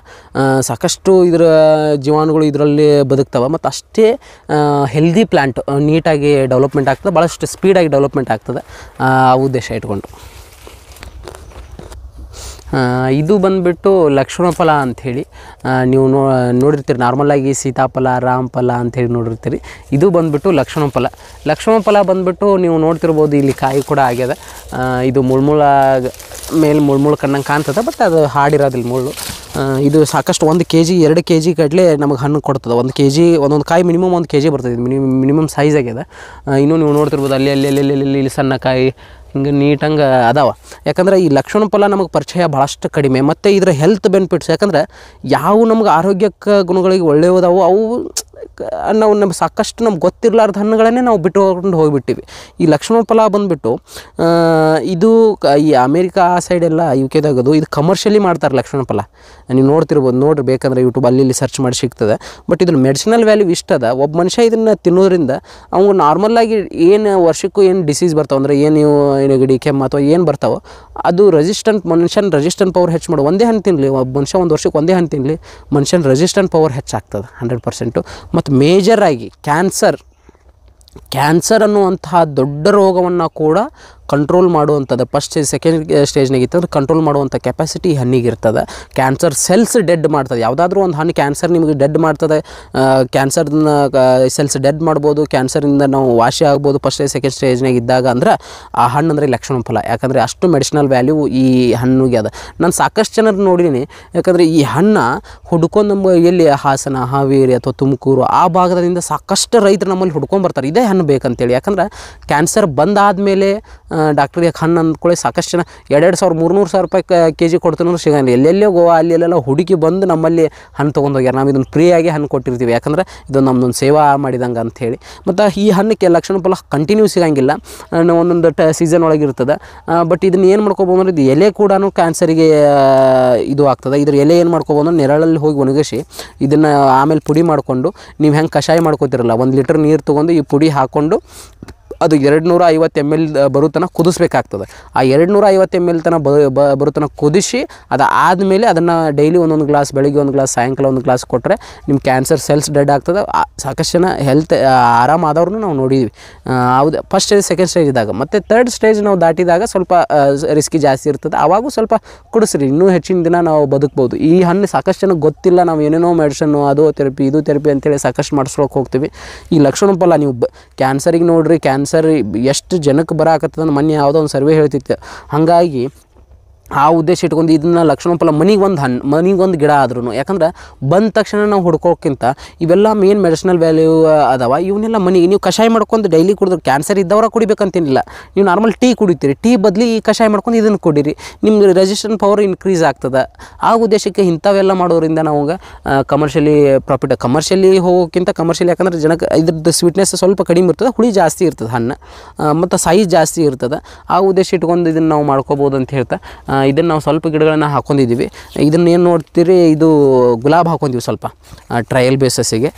[SPEAKER 1] ಸಾಕಷ್ಟು ಇದರ ಜೀವಾಣುಗಳು ಇದರಲ್ಲಿ ಬದುಕ್ತಾವೆ, ಮತ್ತು ಅಷ್ಟೇ ಹೆಲ್ದಿ ಪ್ಲ್ಯಾಂಟ್ ನೀಟಾಗಿ ಡೆವಲಪ್ಮೆಂಟ್ ಆಗ್ತದೆ, ಭಾಳಷ್ಟು ಸ್ಪೀಡಾಗಿ ಡೆವಲಪ್ಮೆಂಟ್ ಆಗ್ತದೆ ಆ ಉದ್ದೇಶ ಇಟ್ಕೊಂಡು. ಇದು ಬಂದುಬಿಟ್ಟು ಲಕ್ಷ್ಮಣ ಫಲ ಅಂಥೇಳಿ ನೀವು ನೋಡಿರ್ತೀರಿ. ನಾರ್ಮಲಾಗಿ ಸೀತಾಫಲ, ರಾಮಫಲ ಅಂಥೇಳಿ ನೋಡಿರ್ತೀರಿ. ಇದು ಬಂದುಬಿಟ್ಟು ಲಕ್ಷ್ಮಣ ಫಲ ಬಂದುಬಿಟ್ಟು ನೀವು ನೋಡ್ತಿರ್ಬೋದು, ಇಲ್ಲಿ ಕಾಯಿ ಕೂಡ ಆಗ್ಯದ. ಇದು ಮುಳ್ಮುಳ ಮೇಲೆ ಮುಳ್ಮುಳು ಕಣ್ಣಂಗೆ ಕಾಣ್ತದೆ, ಬಟ್ ಅದು ಹಾಡಿರೋದಿಲ್ಲ ಮುಳ್ಳು. ಇದು ಸಾಕಷ್ಟು 1 kg 2 kg ಗಟ್ಟಲೆ ನಮಗೆ ಹಣ್ಣು ಕೊಡ್ತದೆ. 1 kg ಒಂದೊಂದು ಕಾಯಿ ಮಿನಿಮಮ್ 1 kg ಬರ್ತದೆ. ಇದು ಮಿನಿಮಮ್ ಸೈಜ್ ಆಗ್ಯದ. ಇನ್ನೂ ನೀವು ನೋಡ್ತಿರ್ಬೋದು ಅಲ್ಲಿ ಸಣ್ಣ ಕಾಯಿ ಹಿಂಗೆ ನೀಟಂಗೆ ಅದಾವ. ಯಾಕಂದ್ರೆ ಈ ಲಕ್ಷ್ಮಣ ಫಲ ನಮಗೆ ಪರಿಚಯ ಭಾಳಷ್ಟು ಕಡಿಮೆ, ಮತ್ತು ಇದರ ಹೆಲ್ತ್ ಬೆನಿಫಿಟ್ಸ್ ಯಾಕಂದ್ರೆ ಯಾವ ನಮ್ಗೆ ಆರೋಗ್ಯಕ್ಕೆ ಗುಣಗಳಿಗೆ ಒಳ್ಳೆಯದಾವು ಅವು ನಾವು ನಮ್ಗೆ ಸಾಕಷ್ಟು ನಮ್ಗೆ ಗೊತ್ತಿರಲಾರ್ದ ಹಣ್ಣುಗಳನ್ನೇ ನಾವು ಬಿಟ್ಟುಕೊಂಡು ಹೋಗಿಬಿಟ್ಟಿವಿ. ಈ ಲಕ್ಷ್ಮಣ ಫಲ ಬಂದುಬಿಟ್ಟು ಇದು ಈ ಅಮೇರಿಕಾ ಆ ಸೈಡೆಲ್ಲ UK ಇದು ಕಮರ್ಷಿಯಲಿ ಮಾಡ್ತಾರೆ ಲಕ್ಷ್ಮಣ ಫಲ. ನೀವು ನೋಡ್ತಿರ್ಬೋದು, ನೋಡ್ರಿ ಬೇಕಂದ್ರೆ ಯೂಟ್ಯೂಬ್ ಅಲ್ಲಿ ಸರ್ಚ್ ಮಾಡಿ ಸಿಗ್ತದೆ. ಬಟ್ ಇದ್ರ ಮೆಡಿಸಿನಲ್ ವ್ಯಾಲ್ಯೂ ಇಷ್ಟದ. ಒಬ್ಬ ಮನುಷ್ಯ ಇದನ್ನು ತಿನ್ನೋದ್ರಿಂದ ಅವ್ನು ನಾರ್ಮಲಾಗಿ ಏನು ವರ್ಷಕ್ಕೂ ಏನು ಡಿಸೀಸ್ ಬರ್ತಾವೆ ಅಂದರೆ ಏನು ನೆಗಡಿ ಕೆಮ್ಮು ಅಥವಾ ಏನು ಬರ್ತಾವೋ ಅದು ರೆಸಿಸ್ಟೆಂಟ್ ಪವರ್ ಹೆಚ್ಚು ಮಾಡೋ. ಒಂದೇ ಹಣ್ಣು ತಿನ್ನಲಿ ಒಬ್ಬ ಮನುಷ್ಯ, 1 ವರ್ಷಕ್ಕೆ ಒಂದೇ ಹಣ್ಣು ತಿನ್ನಲಿ, ಮನುಷ್ಯನ ರೆಸಿಸ್ಟೆಂಟ್ ಪವರ್ ಹೆಚ್ಚಾಗ್ತದೆ 100%. ಮತ್ತು ಮೇಜರಾಗಿ ಕ್ಯಾನ್ಸರ್ ಅನ್ನುವಂತಹ ದೊಡ್ಡ ರೋಗವನ್ನು ಕೂಡ ಕಂಟ್ರೋಲ್ ಮಾಡುವಂಥದ್ದು ಫಸ್ಟ್ ಸೆಕೆಂಡ್ ಸ್ಟೇಜ್ನಾಗ ಇತ್ತಂದ್ರೆ ಕಂಟ್ರೋಲ್ ಮಾಡುವಂಥ ಕೆಪಾಸಿಟಿ ಈ ಹಣ್ಣಿಗೆ ಇರ್ತದೆ. ಕ್ಯಾನ್ಸರ್ ಸೆಲ್ಸ್ ಡೆಡ್ ಮಾಡ್ತದೆ. ಯಾವುದಾದ್ರೂ ಒಂದು ಹಣ್ಣು ಕ್ಯಾನ್ಸರ್ ನಿಮಗೆ ಡೆಡ್ ಮಾಡ್ತದೆ. ಕ್ಯಾನ್ಸರ್ನ ಸೆಲ್ಸ್ ಡೆಡ್ ಮಾಡ್ಬೋದು, ಕ್ಯಾನ್ಸರಿಂದ ನಾವು ವಾಸಿ ಆಗ್ಬೋದು ಫಸ್ಟ್ ಸೆಕೆಂಡ್ ಸ್ಟೇಜ್ನಾಗ ಇದ್ದಾಗ. ಅಂದ್ರೆ ಆ ಹಣ್ಣು ಅಂದರೆ ಲಕ್ಷ್ಮಣ ಫಲ. ಯಾಕಂದರೆ ಅಷ್ಟು ಮೆಡಿಸಿನಲ್ ವ್ಯಾಲ್ಯೂ ಈ ಹಣ್ಣಿಗೆ ಅದ. ನಾನು ಸಾಕಷ್ಟು ಜನರು ನೋಡಿದ್ದೀನಿ. ಯಾಕಂದರೆ ಈ ಹಣ್ಣು ಹುಡ್ಕೊಂಡು ನಮ್ಮ ಎಲ್ಲಿ ಹಾಸನ, ಹಾವೇರಿ ಅಥವಾ ತುಮಕೂರು ಆ ಭಾಗದಿಂದ ಸಾಕಷ್ಟು ರೈತರು ನಮ್ಮಲ್ಲಿ ಹುಡ್ಕೊಂಡ್ಬರ್ತಾರೆ ಇದೇ ಹಣ್ಣು ಬೇಕಂತೇಳಿ. ಯಾಕಂದ್ರೆ ಕ್ಯಾನ್ಸರ್ ಬಂದಾದಮೇಲೆ ಡಾಕ್ಟ್ರಿಗೆ ಹಣ್ಣು ಅಂದ್ಕೊಳ್ಳಿ ಸಾಕಷ್ಟು ಜನ 2,000 300 ರೂಪಾಯಿ kg ಕೊಡ್ತೀನಿ ಸಿಗಂಗಿಲ್ಲ. ಎಲ್ಲೆಲ್ಲೋ ಗೋವಾ ಅಲ್ಲೆಲ್ಲ ಹುಡುಕಿ ಬಂದು ನಮ್ಮಲ್ಲಿ ಹಣ್ಣು ತೊಗೊಂಡೋಗ್ಯಾರ. ನಾವು ಇದನ್ನು ಫ್ರೀಯಾಗಿ ಹಣ್ಣು ಕೊಟ್ಟಿರ್ತೀವಿ. ಯಾಕಂದ್ರೆ ಇದು ನಮ್ಮದೊಂದು ಸೇವಾ ಮಾಡಿದಂಗೆ ಅಂಥೇಳಿ. ಮತ್ತು ಈ ಹಣ್ಣಕ್ಕೆ ಲಕ್ಷ್ಮಣ ಫಲ ಕಂಟಿನ್ಯೂ ಸಿಗಂಗಿಲ್ಲ, ಒಂದೊಂದು ಸೀಸನ್ ಒಳಗೆ ಇರ್ತದೆ. ಬಟ್ ಇದನ್ನು ಏನು ಮಾಡ್ಕೊಬೋದು ಅಂದ್ರೆ ಇದು ಎಲೆ ಕೂಡ ಕ್ಯಾನ್ಸರಿಗೆ ಇದು ಆಗ್ತದೆ. ಇದ್ರ ಎಲೆ ಏನು ಮಾಡ್ಕೊಬೋದು, ನೆರಳಲ್ಲಿ ಹೋಗಿ ಒಣಗಿಸಿ ಇದನ್ನು ಆಮೇಲೆ ಪುಡಿ ಮಾಡಿಕೊಂಡು ನೀವು ಹೆಂಗೆ ಕಷಾಯ ಮಾಡ್ಕೋತಿರಲ್ಲ, 1 ಲೀಟರ್ ನೀರು ತೊಗೊಂಡು ಈ ಪುಡಿ ಹಾಕ್ಕೊಂಡು ಅದು 250 ml ಬರೋ ತನಕ ಕುದಿಸ್ಬೇಕಾಗ್ತದೆ. ಆ 250 ml ತನಕ ಬರೋ ತನಕ ಕುದಿಸಿ ಅದಾದಮೇಲೆ ಅದನ್ನು ಡೈಲಿ ಒಂದೊಂದು ಗ್ಲಾಸ್, ಬೆಳಿಗ್ಗೆ 1 ಗ್ಲಾಸ್, ಸಾಯಂಕಾಲ 1 ಗ್ಲಾಸ್ ಕೊಟ್ಟರೆ ನಿಮ್ಮ ಕ್ಯಾನ್ಸರ್ ಸೆಲ್ಸ್ ಡೆಡ್ ಆಗ್ತದೆ. ಸಾಕಷ್ಟು ಜನ ಹೆಲ್ತ್ ಆರಾಮಾದವ್ರನ್ನೂ ನಾವು ನೋಡಿದ್ವಿ. ಹೌದು, ಫಸ್ಟ್ ಸ್ಟೇಜ್ ಸೆಕೆಂಡ್ ಸ್ಟೇಜ್ ಇದ್ದಾಗ. ಮತ್ತು ಥರ್ಡ್ ಸ್ಟೇಜ್ ನಾವು ದಾಟಿದಾಗ ಸ್ವಲ್ಪ ರಿಸ್ಕಿ ಜಾಸ್ತಿ ಇರ್ತದೆ. ಆವಾಗೂ ಸ್ವಲ್ಪ ಕುಡಿಸ್ರಿ, ಇನ್ನೂ ಹೆಚ್ಚಿನ ದಿನ ನಾವು ಬದುಕ್ಬೋದು. ಈ ಹಣ್ಣು ಸಾಕಷ್ಟು ಜನಕ್ಕೆ ಗೊತ್ತಿಲ್ಲ. ನಾವು ಏನೇನೋ ಮೆಡಿಸನ್ನು, ಅದು ಥೆರಪಿ ಇದು ಥೆರಪಿ ಅಂತೇಳಿ ಸಾಕಷ್ಟು ಮಾಡಿಸ್ಕೊಳಕ್ಕೆ ಹೋಗ್ತೀವಿ. ಈ ಲಕ್ಷ್ಮಣ ಫಲ ನೀವು ಕ್ಯಾನ್ಸರಿಗೆ ನೋಡಿರಿ, ಕ್ಯಾನ್ಸರ್ ಎಷ್ಟು ಜನಕ್ಕೆ ಬರಾಕತ್ತದ ಮೊನ್ನೆ ಯಾವುದೋ ಒಂದು ಸರ್ವೆ ಹೇಳ್ತಿತ್ತು. ಹಾಗಾಗಿ ಆ ಉದ್ದೇಶ ಇಟ್ಕೊಂಡು ಇದನ್ನು ಲಕ್ಷ್ಮಣ ಫಲ ಮನಿಗೊಂದು ಗಿಡ ಆದ್ರೂ. ಯಾಕಂದ್ರೆ ಬಂದ ತಕ್ಷಣ ನಾವು ಹುಡ್ಕೋಕ್ಕಿಂತ ಇವೆಲ್ಲ ಮೇನ್ ಮೆಡಿಸಿನಲ್ ವ್ಯಾಲ್ಯೂ ಅದಾವ. ಇವನ್ನೆಲ್ಲ ನೀವು ಕಷಾಯ ಮಾಡ್ಕೊಂಡು ಡೈಲಿ ಕುಡಿದ್ರೆ ಕ್ಯಾನ್ಸರ್ ಇದ್ದವರ ಕುಡಿಬೇಕಂತೇನಿಲ್ಲ. ನೀವು ನಾರ್ಮಲ್ ಟೀ ಕುಡಿತೀರಿ, ಟೀ ಬದಲಿ ಈ ಕಷಾಯ ಮಾಡ್ಕೊಂಡು ಇದನ್ನು ಕುಡೀರಿ, ನಿಮ್ಗೆ ರೆಸಿಸ್ಟೆಂಟ್ ಪವರ್ ಇನ್ಕ್ರೀಸ್ ಆಗ್ತದೆ. ಆ ಉದ್ದೇಶಕ್ಕೆ ಇಂಥವೆಲ್ಲ ಮಾಡೋದ್ರಿಂದ ನಮಗೆ ಕಮರ್ಷಿಯಲಿ ಹೋಗೋಕ್ಕಿಂತ ಯಾಕಂದ್ರೆ ಜನಕ್ಕೆ ಇದ್ರದ್ದು ಸ್ವೀಟ್ನೆಸ್ ಸ್ವಲ್ಪ ಕಡಿಮೆ ಇರ್ತದೆ, ಹುಳಿ ಜಾಸ್ತಿ ಇರ್ತದೆ ಹಣ್ಣು, ಮತ್ತು ಸೈಜ್ ಜಾಸ್ತಿ ಇರ್ತದೆ. ಆ ಉದ್ದೇಶ ಇಟ್ಕೊಂಡು ಇದನ್ನು ನಾವು ಮಾಡ್ಕೋಬೋದು ಅಂತ ಹೇಳ್ತಾ ಇದನ್ನು ನಾವು ಸ್ವಲ್ಪ ಗಿಡಗಳನ್ನು ಹಾಕ್ಕೊಂಡಿದ್ದೀವಿ. ಇದನ್ನು ಏನು ನೋಡ್ತೀರಿ, ಇದು ಗುಲಾಬ್ ಹಾಕ್ಕೊಂತೀವಿ ಸ್ವಲ್ಪ ಟ್ರಯಲ್ ಬೇಸಸ್ಸಿಗೆ.